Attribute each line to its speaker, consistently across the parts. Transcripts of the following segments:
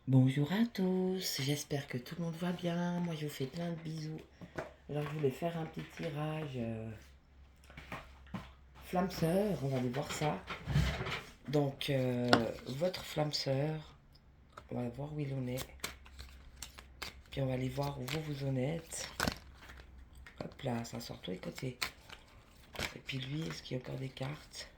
Speaker 1: Bonjour à tous, j'espère que tout le monde va bien. Moi, je vous fais plein de bisous. Alors, je voulais faire un petit tirage flamme sœur, on va aller voir ça. Donc, votre flamme sœur, on va voir où il en est. Puis, on va aller voir où vous en êtes. Hop là, ça sort tous les côtés. Et puis, lui, est-ce qu'il y a encore des cartes?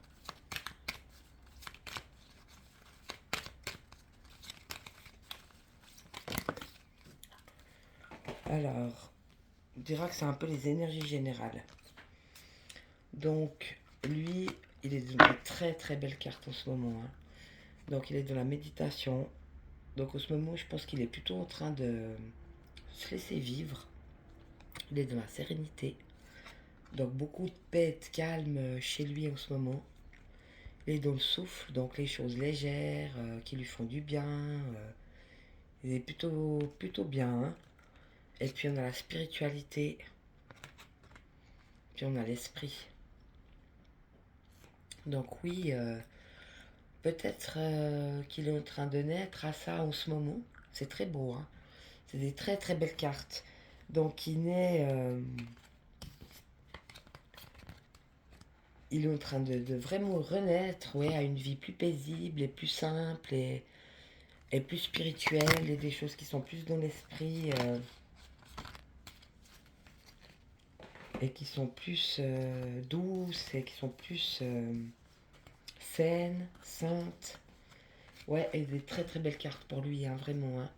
Speaker 1: Alors, on dira que c'est un peu les énergies générales. Donc, lui, il est dans de très très belles cartes en ce moment, hein. Donc, il est dans la méditation. Donc en ce moment, je pense qu'il est plutôt en train de se laisser vivre. Il est dans la sérénité. Donc beaucoup de paix, de calme chez lui en ce moment. Il est dans le souffle, donc les choses légères qui lui font du bien. Il est plutôt bien, hein. Et puis on a la spiritualité. Puis on a l'esprit. Donc oui, peut-être qu'il est en train de naître à ça en ce moment. C'est très beau, hein. C'est des très très belles cartes. Donc il est en train de vraiment renaître, ouais, à une vie plus paisible et plus simple et plus spirituelle et des choses qui sont plus dans l'esprit et qui sont plus douces et qui sont plus saines, saintes. Ouais, et des très très belles cartes pour lui, hein, vraiment, hein.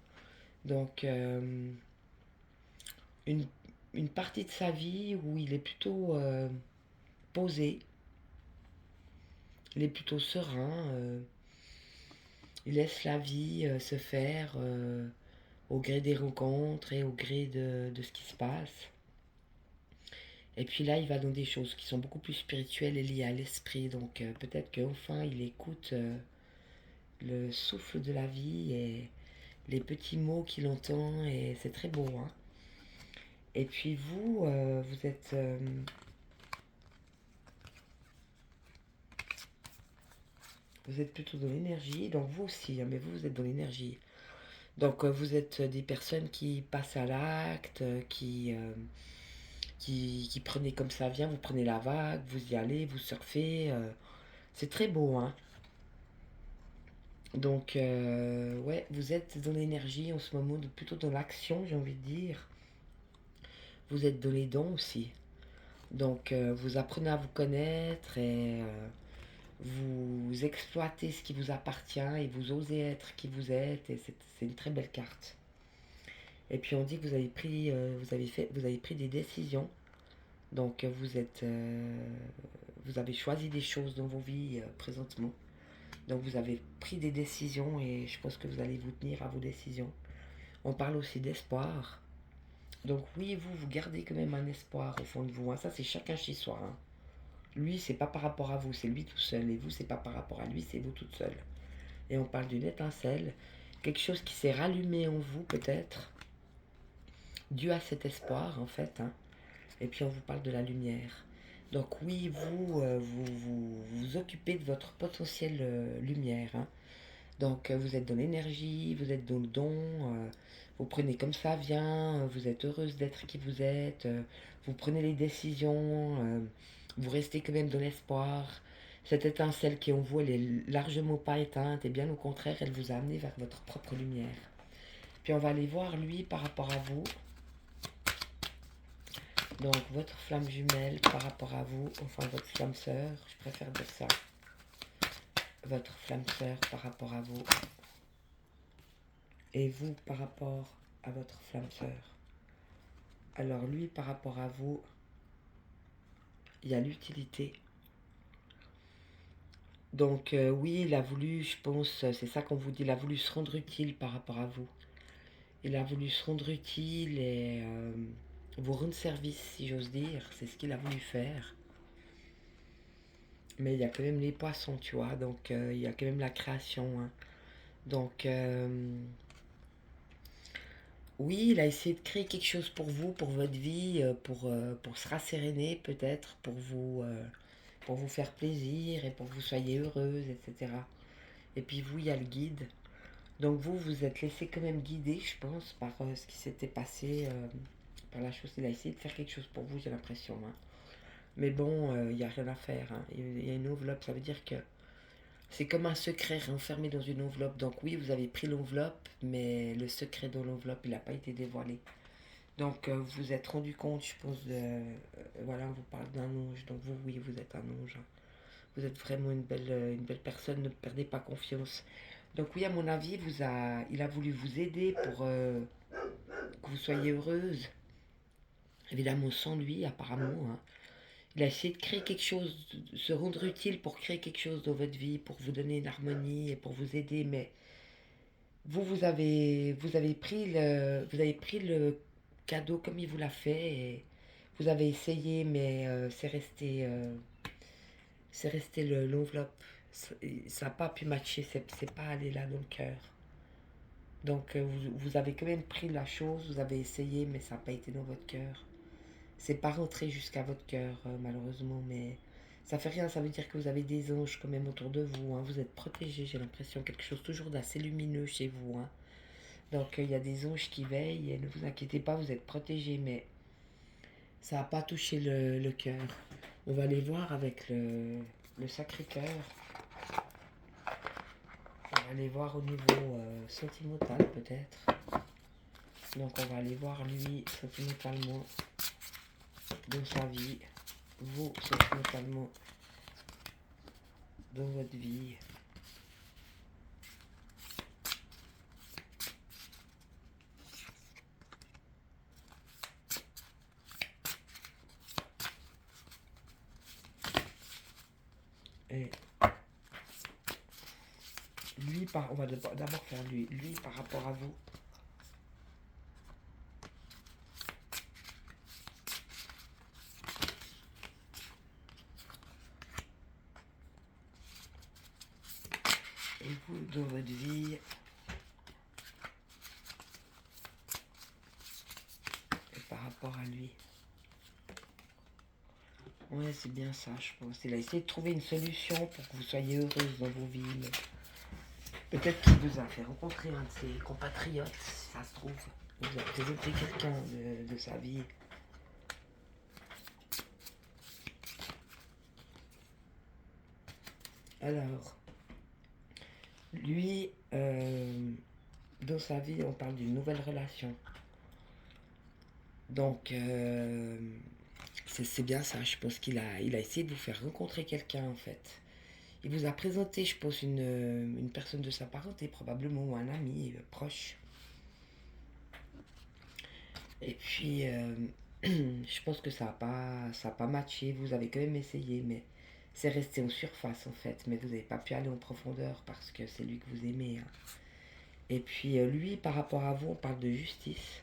Speaker 1: Donc, une, une partie de sa vie où il est plutôt posé, il est plutôt serein. Il laisse la vie se faire au gré des rencontres et au gré de ce qui se passe. Et puis là, il va dans des choses qui sont beaucoup plus spirituelles et liées à l'esprit. Donc peut-être qu'enfin, il écoute le souffle de la vie et les petits mots qu'il entend. Et c'est très beau, hein. Et puis vous, vous êtes plutôt dans l'énergie. Donc vous aussi, hein, mais vous êtes dans l'énergie. Donc vous êtes des personnes qui passent à l'acte, qui prenez comme ça vient, vous prenez la vague, vous y allez, vous surfez. C'est très beau, hein. Donc, ouais, vous êtes dans l'énergie en ce moment, plutôt dans l'action, j'ai envie de dire. Vous êtes dans les dons aussi. Donc, vous apprenez à vous connaître et vous exploitez ce qui vous appartient et vous osez être qui vous êtes. Et c'est une très belle carte. Et puis, on dit que vous avez pris des décisions. Donc, vous avez choisi des choses dans vos vies présentement. Donc vous avez pris des décisions et je pense que vous allez vous tenir à vos décisions. On parle aussi d'espoir. Donc oui, vous gardez quand même un espoir au fond de vous, hein. Ça, c'est chacun chez soi, hein. Lui, c'est pas par rapport à vous, c'est lui tout seul. Et vous, c'est pas par rapport à lui, c'est vous toute seule. Et on parle d'une étincelle, quelque chose qui s'est rallumé en vous peut-être, dû à cet espoir en fait, hein. Et puis on vous parle de la lumière. Donc oui, vous occupez de votre potentiel lumière, hein. Donc vous êtes dans l'énergie, vous êtes dans le don, vous prenez comme ça vient, vous êtes heureuse d'être qui vous êtes, vous prenez les décisions, vous restez quand même dans l'espoir. Cette étincelle qui est en vous, elle est largement pas éteinte et bien au contraire, elle vous a amené vers votre propre lumière. Puis on va aller voir lui par rapport à vous. Donc votre flamme jumelle par rapport à vous, enfin votre flamme sœur, je préfère dire ça. Votre flamme sœur par rapport à vous. Et vous par rapport à votre flamme sœur. Alors lui, par rapport à vous, il y a l'utilité. Donc oui, il a voulu, je pense, c'est ça qu'on vous dit, il a voulu se rendre utile par rapport à vous. Il a voulu se rendre utile et vous rendre service, si j'ose dire. C'est ce qu'il a voulu faire. Mais il y a quand même les poissons, tu vois, donc il y a quand même la création, hein. Donc oui, il a essayé de créer quelque chose pour vous, pour votre vie, pour se rasséréner peut-être, pour vous faire plaisir et pour que vous soyez heureuse, etc. Et puis vous, il y a le guide. Donc vous, vous êtes laissé quand même guider, je pense, par ce qui s'était passé, par la chose. Il a essayé de faire quelque chose pour vous, j'ai l'impression, hein. Mais bon, il n'y a rien à faire, hein. Il y a une enveloppe, ça veut dire que c'est comme un secret renfermé dans une enveloppe. Donc oui, vous avez pris l'enveloppe, mais le secret dans l'enveloppe, il n'a pas été dévoilé. Donc vous vous êtes rendu compte, je pense, voilà, on vous parle d'un ange. Donc vous, oui, vous êtes un ange, hein. Vous êtes vraiment une belle personne, ne perdez pas confiance. Donc oui, à mon avis, il a voulu vous aider pour que vous soyez heureuse. Évidemment, sans lui, apparemment, hein. Il a essayé de créer quelque chose, de se rendre utile pour créer quelque chose dans votre vie, pour vous donner une harmonie et pour vous aider. Mais vous avez pris le cadeau comme il vous l'a fait et vous avez essayé, mais c'est resté l'enveloppe. Ça n'a pas pu matcher, c'est pas allé là dans le cœur. Donc vous avez quand même pris la chose, vous avez essayé, mais ça n'a pas été dans votre cœur. C'est pas rentré jusqu'à votre cœur, malheureusement, mais ça fait rien, ça veut dire que vous avez des anges quand même autour de vous, hein. Vous êtes protégés, j'ai l'impression, quelque chose toujours d'assez lumineux chez vous, hein. Donc il y a des anges qui veillent et ne vous inquiétez pas, vous êtes protégés, mais ça n'a pas touché le cœur. On va aller voir avec le Sacré-Cœur. On va aller voir au niveau sentimental peut-être. Donc on va aller voir lui sentimentalement dans sa vie, vous sentimentalement dans votre vie. Et lui, on va d'abord faire lui par rapport à vous. Et vous, dans votre vie, et par rapport à lui. Ouais, c'est bien ça, je pense. Il a essayé de trouver une solution pour que vous soyez heureuse dans vos vies. Peut-être qu'il vous a fait rencontrer un de ses compatriotes, si ça se trouve. Il vous a présenté quelqu'un de sa vie. Alors, lui, dans sa vie, on parle d'une nouvelle relation. Donc, c'est bien ça. Je pense il a essayé de vous faire rencontrer quelqu'un, en fait. Il vous a présenté, je pense, une personne de sa parenté, probablement, ou un ami proche. Et puis, je pense que ça a pas matché. Vous avez quand même essayé, mais c'est resté en surface, en fait. Mais vous n'avez pas pu aller en profondeur parce que c'est lui que vous aimez, hein. Et puis, lui, par rapport à vous, on parle de justice.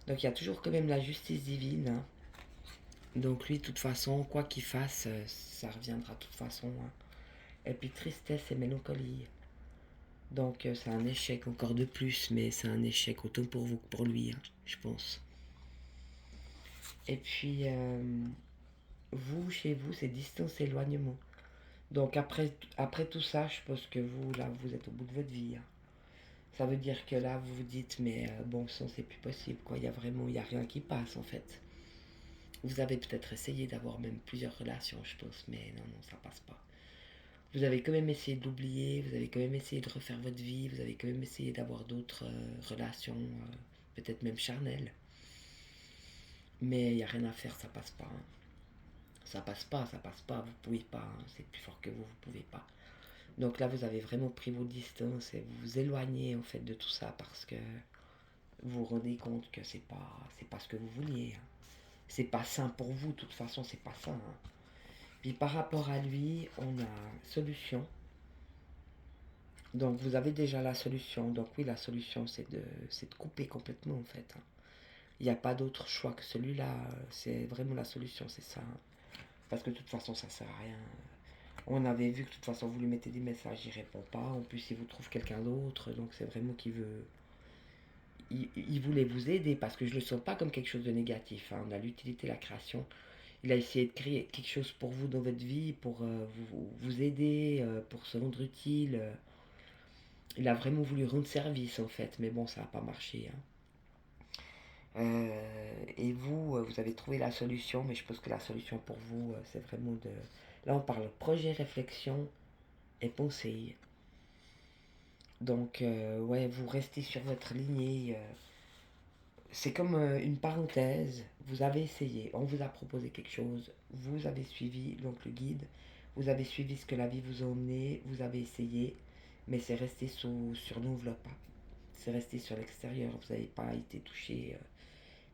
Speaker 1: Donc, il y a toujours quand même la justice divine, hein. Donc, lui, de toute façon, quoi qu'il fasse, ça reviendra de toute façon, hein. Et puis, tristesse et mélancolie. Donc, c'est un échec encore de plus, mais c'est un échec autant pour vous que pour lui, hein, je pense. Et puis, vous, chez vous, c'est distance, éloignement. Donc, après tout ça, je pense que vous, là, vous êtes au bout de votre vie, hein. Ça veut dire que là, vous vous dites, mais bon sang, c'est plus possible, quoi. Il y a rien qui passe, en fait. Vous avez peut-être essayé d'avoir même plusieurs relations, je pense, mais non, non, ça passe pas. Vous avez quand même essayé d'oublier, vous avez quand même essayé de refaire votre vie, vous avez quand même essayé d'avoir d'autres relations, peut-être même charnelles. Mais il n'y a rien à faire, ça passe pas, hein. Ça passe pas, vous pouvez pas, hein. C'est plus fort que vous pouvez pas. Donc là, vous avez vraiment pris vos distances et vous vous éloignez en fait de tout ça parce que vous vous rendez compte que c'est pas ce que vous vouliez, hein. C'est pas sain pour vous, de toute façon, c'est pas sain, hein. Puis par rapport à lui, on a solution. Donc vous avez déjà la solution. Donc oui, la solution, c'est de couper complètement en fait, hein. Il n'y a pas d'autre choix que celui-là. C'est vraiment la solution, c'est ça, hein. Parce que de toute façon, ça sert à rien. On avait vu que de toute façon, vous lui mettez des messages, il répond pas. En plus, il vous trouve quelqu'un d'autre. Donc c'est vraiment qu'il veut. Il voulait vous aider parce que je le sens pas comme quelque chose de négatif, hein. On a l'utilité, la création. Il a essayé de créer quelque chose pour vous dans votre vie, pour vous aider, pour se rendre utile. Il a vraiment voulu rendre service en fait, mais bon, ça n'a pas marché, hein. Et vous, vous avez trouvé la solution, mais je pense que la solution pour vous, c'est vraiment de... Là, on parle projet, réflexion et pensée. Donc, ouais, vous restez sur votre lignée. C'est comme une parenthèse. Vous avez essayé, on vous a proposé quelque chose, vous avez suivi donc le guide, vous avez suivi ce que la vie vous a emmené, vous avez essayé, mais c'est resté sur l'enveloppe, hein. C'est resté sur l'extérieur. Vous n'avez pas été touché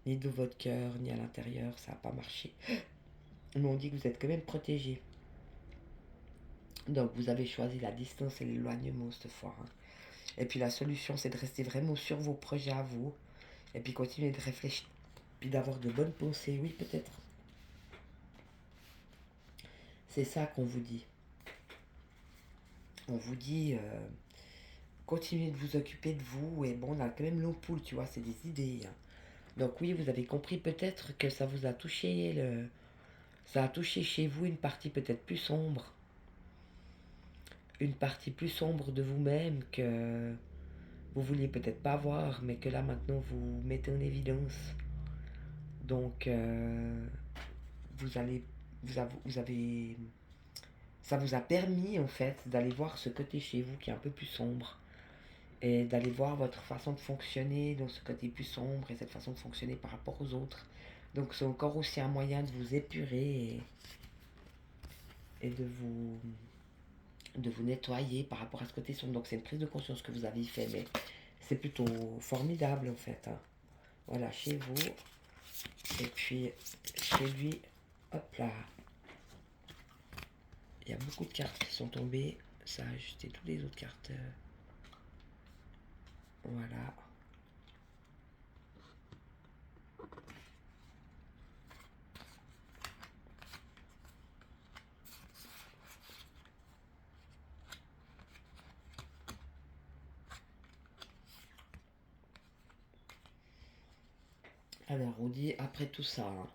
Speaker 1: ni de votre cœur, ni à l'intérieur. Ça n'a pas marché. Mais on dit que vous êtes quand même protégé. Donc vous avez choisi la distance et l'éloignement cette fois, hein. Et puis la solution, c'est de rester vraiment sur vos projets à vous. Et puis continuer de réfléchir. Puis d'avoir de bonnes pensées. Oui, peut-être. C'est ça qu'on vous dit. On vous dit, continuez de vous occuper de vous. Et bon, on a quand même l'ampoule, tu vois, c'est des idées, hein. Donc oui, vous avez compris peut-être que ça vous a touché. Ça a touché chez vous une partie peut-être plus sombre. Une partie plus sombre de vous-même que vous vouliez peut-être pas voir, mais que là maintenant vous mettez en évidence. Donc, vous allez, vous avez, ça vous a permis en fait d'aller voir ce côté chez vous qui est un peu plus sombre et d'aller voir votre façon de fonctionner dans ce côté plus sombre et cette façon de fonctionner par rapport aux autres. Donc, c'est encore aussi un moyen de vous épurer et de vous nettoyer par rapport à ce côté sombre. Donc, c'est une prise de conscience que vous avez fait, mais c'est plutôt formidable en fait, hein. Voilà, chez vous. Et puis, chez lui, hop là. Il y a beaucoup de cartes qui sont tombées. Ça a ajusté toutes les autres cartes. Voilà. Alors, on dit après tout ça, hein.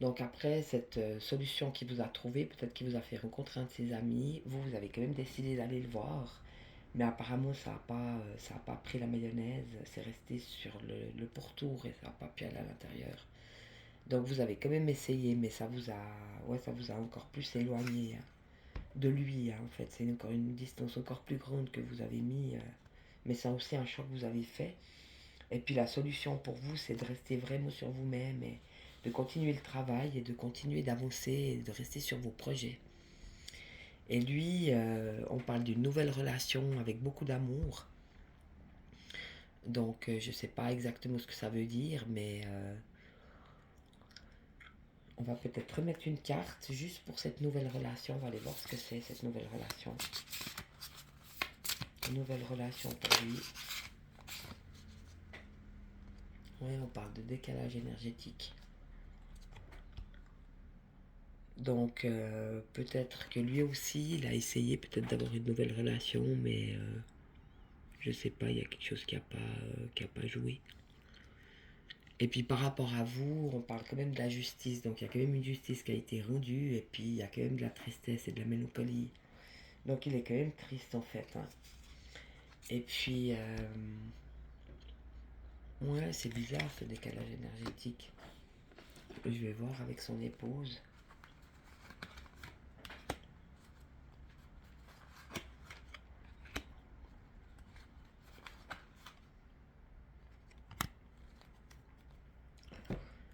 Speaker 1: Donc après cette solution qu'il vous a trouvée, peut-être qu'il vous a fait rencontrer un de ses amis, vous avez quand même décidé d'aller le voir, mais apparemment ça a pas pris la mayonnaise, c'est resté sur le pourtour et ça n'a pas pu aller à l'intérieur. Donc vous avez quand même essayé, mais ça vous a encore plus éloigné, hein, de lui, hein, en fait. C'est encore une distance encore plus grande que vous avez mis, mais c'est aussi un choix que vous avez fait. Et puis la solution pour vous, c'est de rester vraiment sur vous-même et de continuer le travail et de continuer d'avancer et de rester sur vos projets. Et lui, on parle d'une nouvelle relation avec beaucoup d'amour. Donc je ne sais pas exactement ce que ça veut dire, mais on va peut-être remettre une carte juste pour cette nouvelle relation. On va aller voir ce que c'est cette nouvelle relation. Une nouvelle relation pour lui. Oui, on parle de décalage énergétique. Donc peut-être que lui aussi, il a essayé peut-être d'avoir une nouvelle relation, mais je sais pas, il y a quelque chose qui a pas joué. Et puis par rapport à vous, on parle quand même de la justice, donc il y a quand même une justice qui a été rendue, et puis il y a quand même de la tristesse et de la mélancolie. Donc il est quand même triste en fait, hein. Et puis, ouais, c'est bizarre ce décalage énergétique. Je vais voir avec son épouse.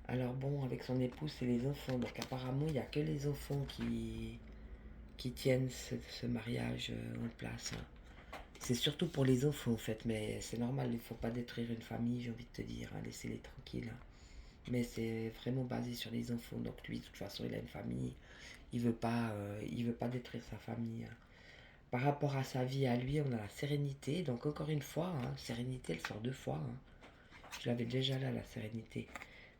Speaker 1: Alors bon, avec son épouse, c'est les enfants. Donc apparemment, il n'y a que les enfants qui tiennent ce mariage en place, hein. C'est surtout pour les enfants en fait, mais c'est normal, il ne faut pas détruire une famille, j'ai envie de te dire, hein, laissez-les tranquilles, hein. Mais c'est vraiment basé sur les enfants. Donc lui, de toute façon, il a une famille, il veut pas détruire sa famille, hein. Par rapport à sa vie à lui, on a la sérénité. Donc encore une fois, hein, sérénité, elle sort deux fois, hein. Je l'avais déjà là, la sérénité.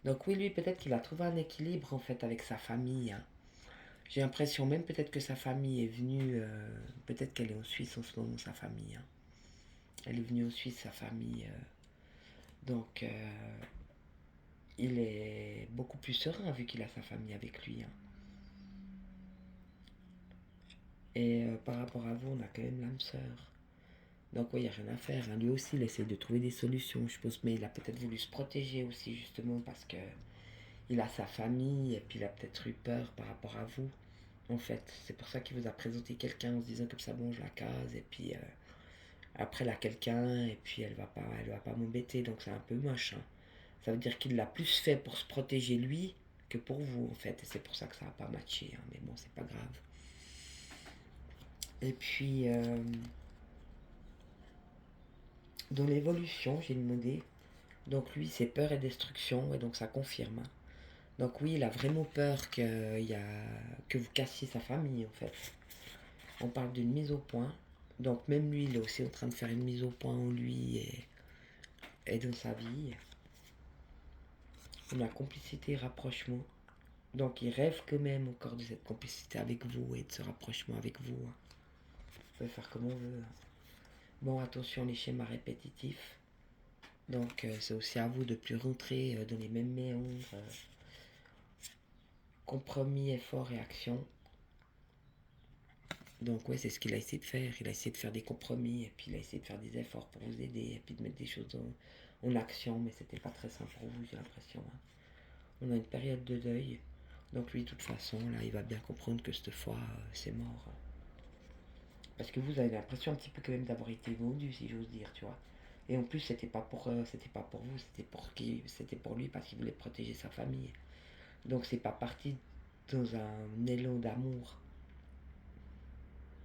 Speaker 1: Donc oui, lui, peut-être qu'il a trouvé un équilibre en fait avec sa famille, hein. J'ai l'impression même peut-être que sa famille est venue, peut-être qu'elle est en Suisse en ce moment, sa famille, hein. Elle est venue en Suisse, sa famille. Donc il est beaucoup plus serein vu qu'il a sa famille avec lui, hein. Et par rapport à vous, on a quand même l'âme sœur. Donc oui, il n'y a rien à faire, hein. Lui aussi, il essaie de trouver des solutions, je pense, mais il a peut-être voulu se protéger aussi, justement, parce que il a sa famille, et puis il a peut-être eu peur par rapport à vous, en fait. C'est pour ça qu'il vous a présenté quelqu'un en se disant comme ça, bon, je la case, et puis après, elle a quelqu'un, et puis elle va pas m'embêter, donc c'est un peu moche, hein. Ça veut dire qu'il l'a plus fait pour se protéger lui que pour vous, en fait, et c'est pour ça que ça n'a pas matché, hein. Mais bon, c'est pas grave. Et puis, dans l'évolution, j'ai demandé, donc lui, c'est peur et destruction, et donc ça confirme, hein. Donc oui, il a vraiment peur que vous cassiez sa famille, en fait. On parle d'une mise au point. Donc même lui, il est aussi en train de faire une mise au point en lui et dans sa vie. On a complicité et rapprochement. Donc il rêve quand même encore de cette complicité avec vous et de ce rapprochement avec vous, hein. On peut faire comme on veut, hein. Bon, attention les schémas répétitifs. Donc c'est aussi à vous de plus rentrer dans les mêmes méandres. Compromis, effort et action. Donc ouais, c'est ce qu'il a essayé de faire. Il a essayé de faire des compromis et puis il a essayé de faire des efforts pour vous aider et puis de mettre des choses en action, mais c'était pas très simple pour vous, j'ai l'impression, hein. On a une période de deuil. Donc lui, de toute façon, là, il va bien comprendre que cette fois, c'est mort. Parce que vous avez l'impression un petit peu quand même d'avoir été vendu, si j'ose dire, tu vois. Et en plus, c'était pas pour vous, c'était pour lui parce qu'il voulait protéger sa famille. Donc c'est pas parti dans un élan d'amour.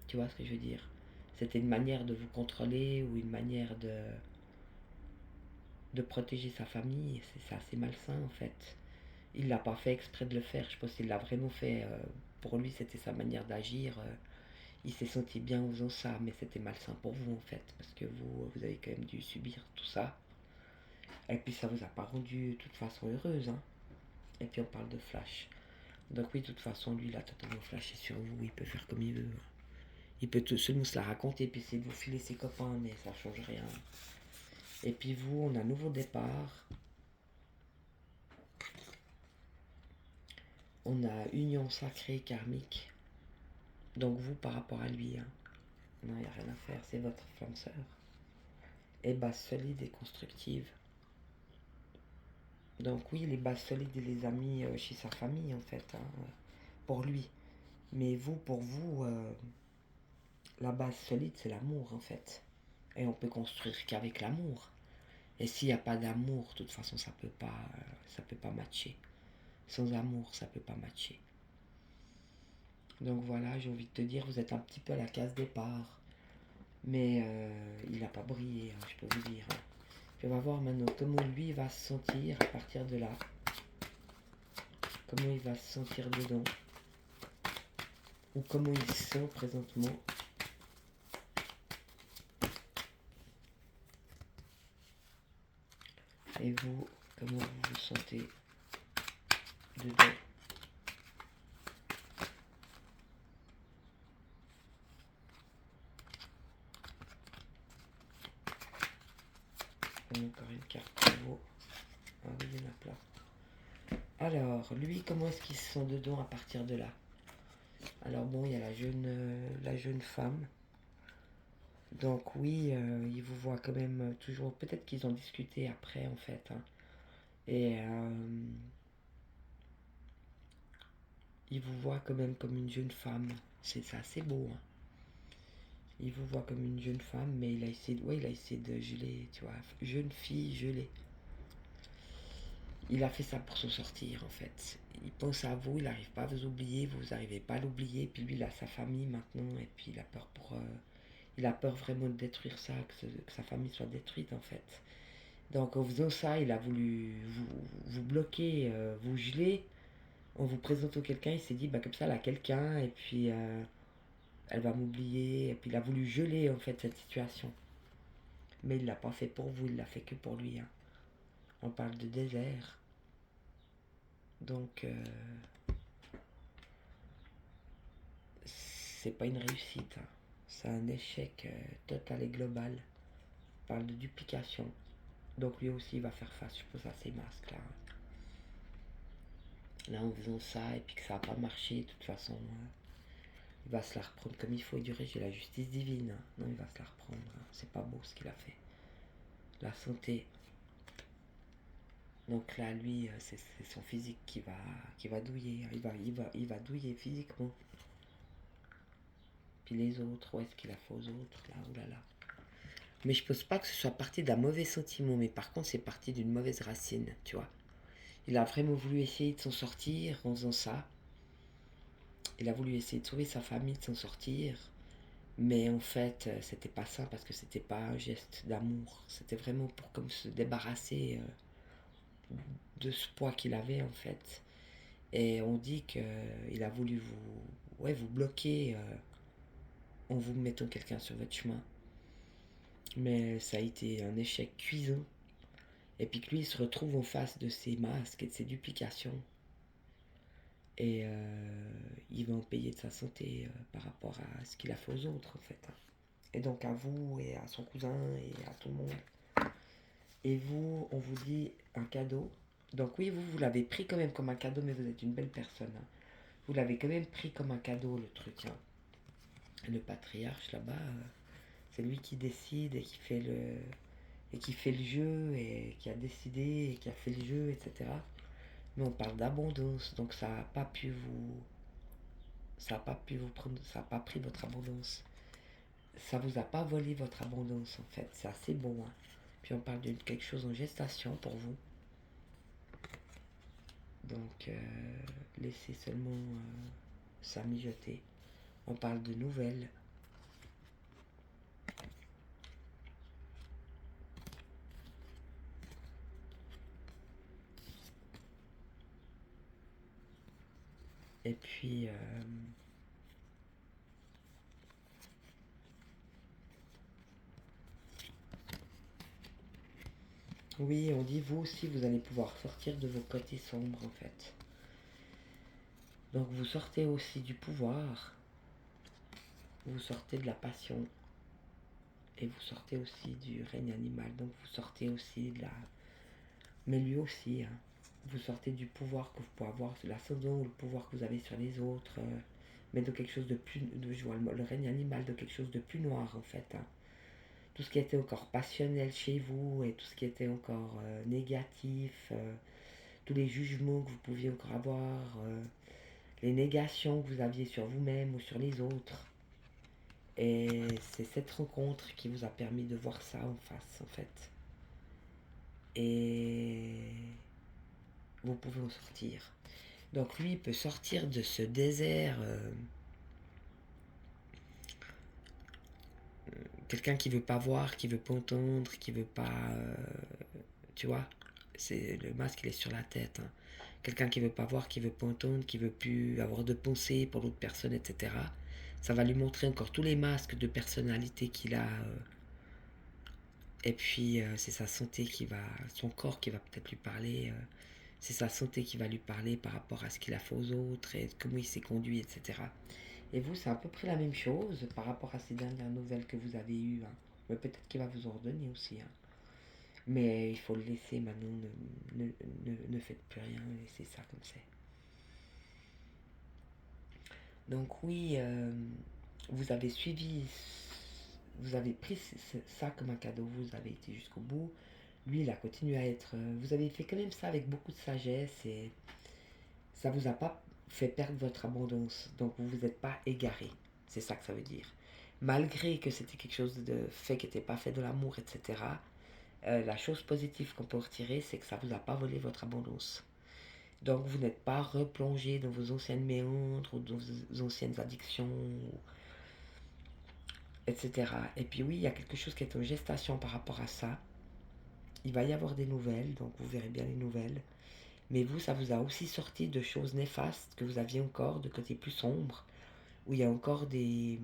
Speaker 1: Tu vois ce que je veux dire? C'était une manière de vous contrôler ou une manière de protéger sa famille. C'est assez malsain en fait. Il l'a pas fait exprès de le faire. Je pense qu'il l'a vraiment fait. Pour lui, c'était sa manière d'agir. Il s'est senti bien en faisant ça, mais c'était malsain pour vous en fait. Parce que vous avez quand même dû subir tout ça. Et puis ça vous a pas rendu de toute façon heureuse, hein. Et puis on parle de flash. Donc oui, de toute façon, lui, il a totalement flashé sur vous. Il peut faire comme il veut. Il peut tout seulement se la raconter et puis essayer de vous filer ses copains, mais ça change rien. Et puis vous, on a un nouveau départ. On a union sacrée karmique. Donc vous, par rapport à lui, hein. Non, il n'y a rien à faire, c'est votre femme sœur. Et base solide et constructive. Donc oui, les bases solides, il les a mis chez sa famille, en fait, hein, pour lui. Mais vous, pour vous, la base solide, c'est l'amour, en fait. Et on peut construire qu'avec l'amour. Et s'il n'y a pas d'amour, de toute façon, ça peut pas matcher. Sans amour, ça peut pas matcher. Donc voilà, j'ai envie de te dire, vous êtes un petit peu à la case départ. Mais il n'a pas brillé, hein, je peux vous dire, hein. Et on va voir maintenant comment lui va se sentir à partir de là. Comment il va se sentir dedans. Ou comment il se sent présentement. Et vous, comment vous vous sentez dedans. Encore une carte pour vous. Ah oui, il y en a plein. Alors, lui, comment est-ce qu'il se sent dedans à partir de là? Alors bon, il y a la jeune femme. Donc oui, il vous voit quand même toujours. Peut-être qu'ils ont discuté après, en fait, hein. Et il vous voit quand même comme une jeune femme. C'est assez beau, hein. Il vous voit comme une jeune femme, mais il a essayé de geler, tu vois. Jeune fille gelée. Il a fait ça pour s'en sortir, en fait. Il pense à vous, il n'arrive pas à vous oublier, vous n'arrivez pas à l'oublier. Puis lui, il a sa famille maintenant, et puis il a peur il a peur vraiment de détruire ça, que sa famille soit détruite, en fait. Donc en faisant ça, il a voulu vous bloquer, vous geler. En vous présentant quelqu'un, il s'est dit, bah comme ça, elle a quelqu'un, et puis elle va m'oublier. Et puis il a voulu geler, en fait, cette situation. Mais il l'a pas fait pour vous, il l'a fait que pour lui, hein. On parle de désert. Donc, c'est pas une réussite, hein. C'est un échec total et global. On parle de duplication. Donc lui aussi, il va faire face, je pense, à ces masques-là. Là, en faisant ça, et puis que ça n'a pas marché, de toute façon, Il va se la reprendre comme il faut. Il dirait j'ai la justice divine. Non, il va se la reprendre. C'est pas beau ce qu'il a fait. La santé. Donc là, lui, c'est son physique qui va douiller. Il va douiller physiquement. Puis les autres, où est-ce qu'il a fait aux autres là, oulala. Mais je pense pas que ce soit parti d'un mauvais sentiment, mais par contre c'est parti d'une mauvaise racine, tu vois. Il a vraiment voulu essayer de s'en sortir en faisant ça. Il a voulu essayer de sauver sa famille, de s'en sortir. Mais en fait, c'était pas ça parce que c'était pas un geste d'amour. C'était vraiment pour comme se débarrasser de ce poids qu'il avait en fait. Et on dit qu'il a voulu vous bloquer en vous mettant quelqu'un sur votre chemin. Mais ça a été un échec cuisant. Et puis que lui, il se retrouve en face de ses masques et de ses duplications. Et il va en payer de sa santé par rapport à ce qu'il a fait aux autres, en fait. Et donc à vous, et à son cousin, et à tout le monde. Et vous, on vous dit un cadeau. Donc oui, vous l'avez pris quand même comme un cadeau, mais vous êtes une belle personne. Hein. Vous l'avez quand même pris comme un cadeau, le truc. Hein. Le patriarche, là-bas, c'est lui qui décide et qui fait le jeu, et qui a décidé, et qui a fait le jeu, etc. Mais on parle d'abondance, donc ça a pas pu vous prendre, ça a pas pris votre abondance. Ça vous a pas volé votre abondance en fait, c'est assez bon. Hein. Puis on parle de quelque chose en gestation pour vous. Donc laissez seulement ça mijoter. On parle de nouvelles. Et puis oui, on dit vous aussi vous allez pouvoir sortir de vos côtés sombres en fait. Donc vous sortez aussi du pouvoir, vous sortez de la passion et vous sortez aussi du règne animal. Donc vous sortez aussi de la... Mais lui aussi, hein, vous sortez du pouvoir que vous pouvez avoir, de l'ascendant ou le pouvoir que vous avez sur les autres, mais de quelque chose de plus... je vois le règne animal de quelque chose de plus noir en fait. Hein. Tout ce qui était encore passionnel chez vous et tout ce qui était encore négatif, tous les jugements que vous pouviez encore avoir, les négations que vous aviez sur vous-même ou sur les autres. Et c'est cette rencontre qui vous a permis de voir ça en face, en fait. Et vous pouvez en sortir. Donc lui, il peut sortir de ce désert. Quelqu'un qui veut pas voir, qui veut pas entendre, qui veut pas... tu vois, c'est le masque, il est sur la tête. Hein. Quelqu'un qui veut pas voir, qui veut pas entendre, qui veut plus avoir de pensée pour l'autre personne, etc. Ça va lui montrer encore tous les masques de personnalité qu'il a. Et puis c'est sa santé qui va, son corps qui va peut-être lui parler. C'est sa santé qui va lui parler par rapport à ce qu'il a fait aux autres et comment il s'est conduit, etc. Et vous, c'est à peu près la même chose par rapport à ces dernières nouvelles que vous avez eues. Hein. Mais peut-être qu'il va vous en redonner aussi. Hein. Mais il faut le laisser maintenant, ne faites plus rien, laissez ça comme c'est. Donc oui, vous avez suivi, vous avez pris ça comme un cadeau, vous avez été jusqu'au bout. Lui, il a continué à être... vous avez fait quand même ça avec beaucoup de sagesse et ça vous a pas fait perdre votre abondance. Donc vous vous êtes pas égaré. C'est ça que ça veut dire. Malgré que c'était quelque chose de fait qui n'était pas fait de l'amour, etc. La chose positive qu'on peut retirer, c'est que ça vous a pas volé votre abondance. Donc vous n'êtes pas replongé dans vos anciennes méandres ou dans vos anciennes addictions, etc. Et puis oui, il y a quelque chose qui est en gestation par rapport à ça. Il va y avoir des nouvelles, donc vous verrez bien les nouvelles. Mais vous, ça vous a aussi sorti de choses néfastes que vous aviez encore, de côté plus sombre, où il y a encore des...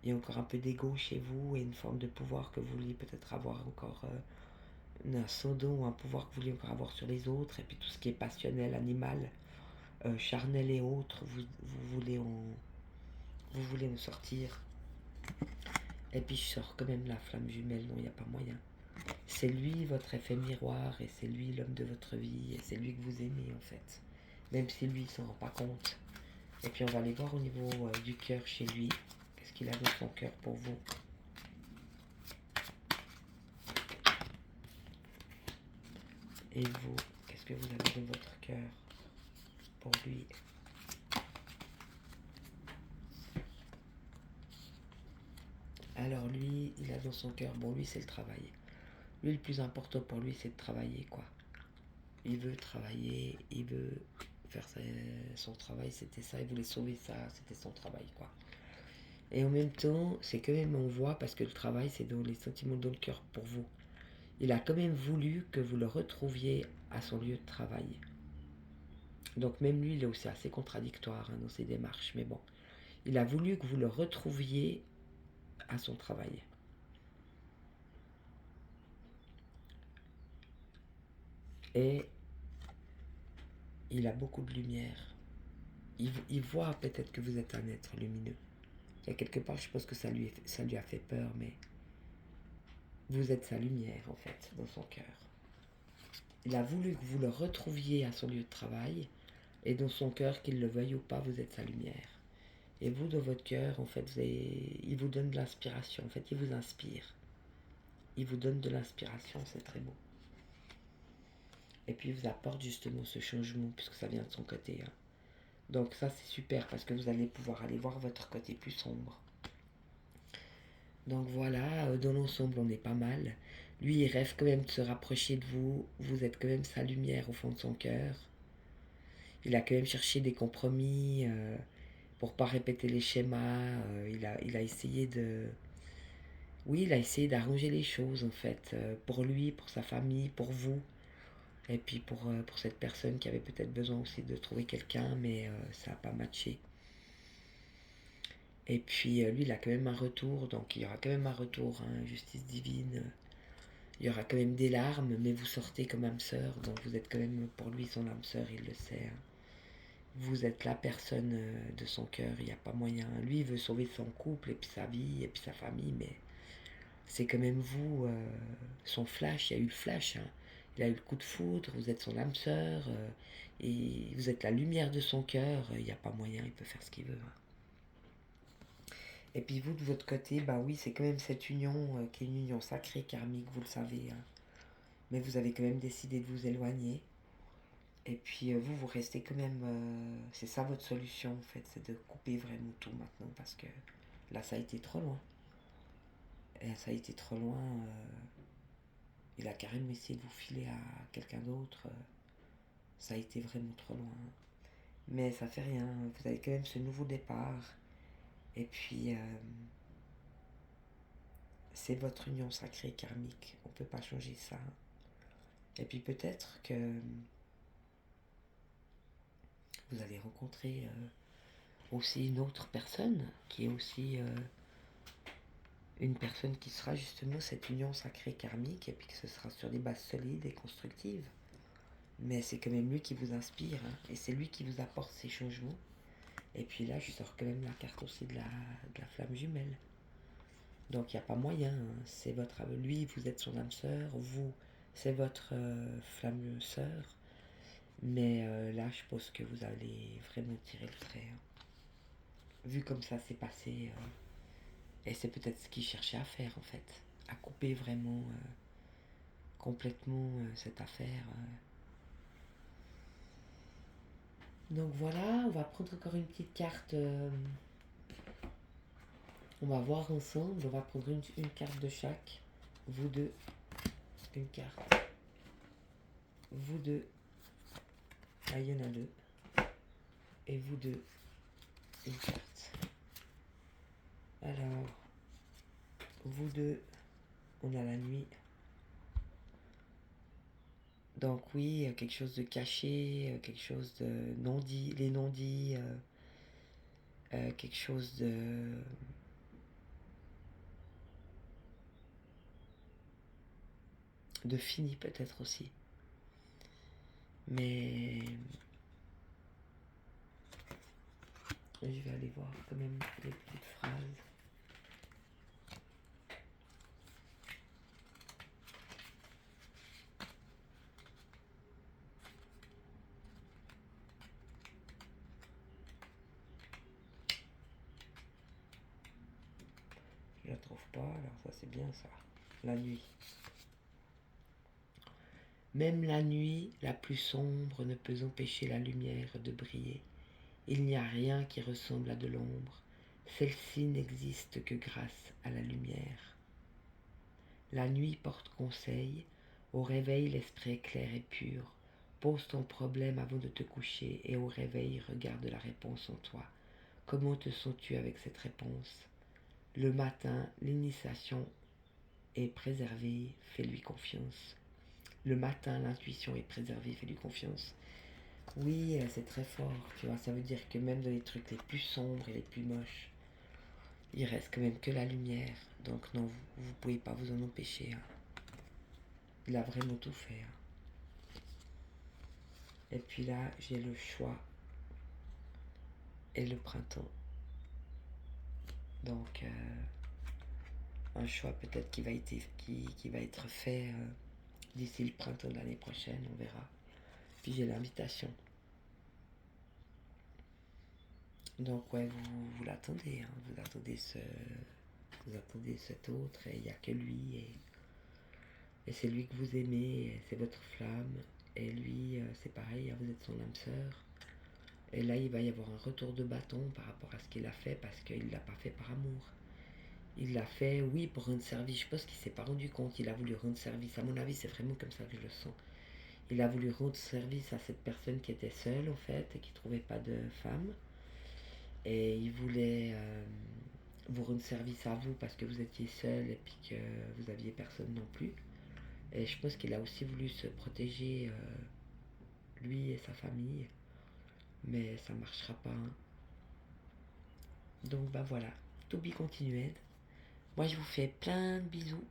Speaker 1: Il y a encore un peu d'ego chez vous et une forme de pouvoir que vous vouliez peut-être avoir encore, un ascendant ou un pouvoir que vous vouliez encore avoir sur les autres, et puis tout ce qui est passionnel, animal, charnel et autres, vous voulez en sortir. Et puis je sors quand même la flamme jumelle, non, il n'y a pas moyen. C'est lui votre effet miroir et c'est lui l'homme de votre vie et c'est lui que vous aimez en fait. Même si lui il s'en rend pas compte. Et puis on va aller voir au niveau du cœur chez lui. Qu'est-ce qu'il a dans son cœur pour vous? Et vous, qu'est-ce que vous avez dans votre cœur pour lui? Alors lui, il a dans son cœur, bon lui c'est le travail. Lui le plus important pour lui c'est de travailler quoi. Il veut travailler, il veut faire son travail, c'était ça, il voulait sauver ça, c'était son travail quoi. Et en même temps, c'est quand même on voit parce que le travail c'est dans les sentiments dans le cœur pour vous. Il a quand même voulu que vous le retrouviez à son lieu de travail. Donc même lui, il est aussi assez contradictoire dans ses démarches, mais bon. Il a voulu que vous le retrouviez à son travail. Et il a beaucoup de lumière. Il voit peut-être que vous êtes un être lumineux. Il y a quelque part, je pense que ça lui a fait peur, mais vous êtes sa lumière, en fait, dans son cœur. Il a voulu que vous le retrouviez à son lieu de travail, et dans son cœur, qu'il le veuille ou pas, vous êtes sa lumière. Et vous, dans votre cœur, en fait, il vous donne de l'inspiration. En fait, il vous inspire. Il vous donne de l'inspiration, c'est très beau. Et puis, il vous apporte justement ce changement, puisque ça vient de son côté. Donc ça, c'est super, parce que vous allez pouvoir aller voir votre côté plus sombre. Donc voilà, dans l'ensemble, on est pas mal. Lui, il rêve quand même de se rapprocher de vous. Vous êtes quand même sa lumière au fond de son cœur. Il a quand même cherché des compromis pour pas répéter les schémas. Il a essayé de... Oui, il a essayé d'arranger les choses, en fait, pour lui, pour sa famille, pour vous. Et puis pour cette personne qui avait peut-être besoin aussi de trouver quelqu'un, mais ça n'a pas matché. Et puis lui, il a quand même un retour, donc il y aura quand même un retour, hein, justice divine. Il y aura quand même des larmes, mais vous sortez comme âme sœur, donc vous êtes quand même pour lui son âme sœur, il le sait. Hein. Vous êtes la personne de son cœur, il n'y a pas moyen. Lui, il veut sauver son couple, et puis sa vie, et puis sa famille, mais c'est quand même vous, son flash, il y a eu le flash. Hein. Il a eu le coup de foudre, vous êtes son âme sœur, et vous êtes la lumière de son cœur, il n'y a pas moyen, il peut faire ce qu'il veut. Hein. Et puis vous, de votre côté, bah oui, c'est quand même cette union qui est une union sacrée, karmique, vous le savez. Hein. Mais vous avez quand même décidé de vous éloigner. Et puis vous, vous restez quand même... c'est ça votre solution, en fait, c'est de couper vraiment tout maintenant, parce que là, ça a été trop loin. Et ça a été trop loin. Il a carrément essayé de vous filer à quelqu'un d'autre. Ça a été vraiment trop loin. Mais ça fait rien, vous avez quand même ce nouveau départ. Et puis... c'est votre union sacrée karmique. On ne peut pas changer ça. Et puis peut-être que vous allez rencontrer aussi une autre personne qui est aussi une personne qui sera justement cette union sacrée karmique et puis que ce sera sur des bases solides et constructives. Mais c'est quand même lui qui vous inspire hein, et c'est lui qui vous apporte ces changements. Et puis là, je sors quand même la carte aussi de la flamme jumelle. Donc il n'y a pas moyen, hein. C'est votre lui, vous êtes son âme sœur, vous, c'est votre flamme sœur. Mais là, je pense que vous allez vraiment tirer le trait. Hein. Vu comme ça s'est passé, et c'est peut-être ce qu'il cherchait à faire en fait, à couper vraiment complètement cette affaire. Donc voilà, on va prendre encore une petite carte. On va voir ensemble, on va prendre une carte de chaque. Vous deux, une carte. Vous deux, ah, il y en a deux. Et vous deux, une carte. Alors, vous deux, on a la nuit. Donc oui, quelque chose de caché, quelque chose de non-dit, les non-dits, quelque chose de fini peut-être aussi. Mais je vais aller voir quand même les petites phrases. pas, alors ça c'est bien ça. La nuit. Même la nuit la plus sombre ne peut empêcher la lumière de briller. Il n'y a rien qui ressemble à de l'ombre. Celle-ci n'existe que grâce à la lumière. La nuit porte conseil. Au réveil, l'esprit est clair et pur. Pose ton problème avant de te coucher et au réveil, regarde la réponse en toi. Comment te sens-tu avec cette réponse? Le matin, l'initiation est préservée, fais-lui confiance. Le matin, l'intuition est préservée, fais-lui confiance. Oui, c'est très fort, tu vois. Ça veut dire que même dans les trucs les plus sombres et les plus moches, il reste quand même que la lumière. Donc non, vous pouvez pas vous en empêcher. Hein. Il a vraiment tout fait. Hein. Et puis là, j'ai le choix et le printemps. Donc, un choix peut-être qui va être fait d'ici le printemps de l'année prochaine, on verra. Puis j'ai l'invitation. Donc ouais, vous l'attendez, hein, vous attendez cet autre et il n'y a que lui et c'est lui que vous aimez, c'est votre flamme et lui c'est pareil, hein, vous êtes son âme sœur. Et là il va y avoir un retour de bâton par rapport à ce qu'il a fait parce qu'il ne l'a pas fait par amour. Il l'a fait, oui, pour rendre service. Je pense qu'il ne s'est pas rendu compte. Il a voulu rendre service. À mon avis, c'est vraiment comme ça que je le sens. Il a voulu rendre service à cette personne qui était seule, en fait, et qui ne trouvait pas de femme. Et il voulait vous rendre service à vous parce que vous étiez seul et puis que vous aviez personne non plus. Et je pense qu'il a aussi voulu se protéger, lui et sa famille. Mais ça ne marchera pas. Hein. Donc, bah voilà. To be continued. Moi, je vous fais plein de bisous.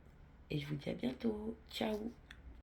Speaker 1: Et je vous dis à bientôt. Ciao.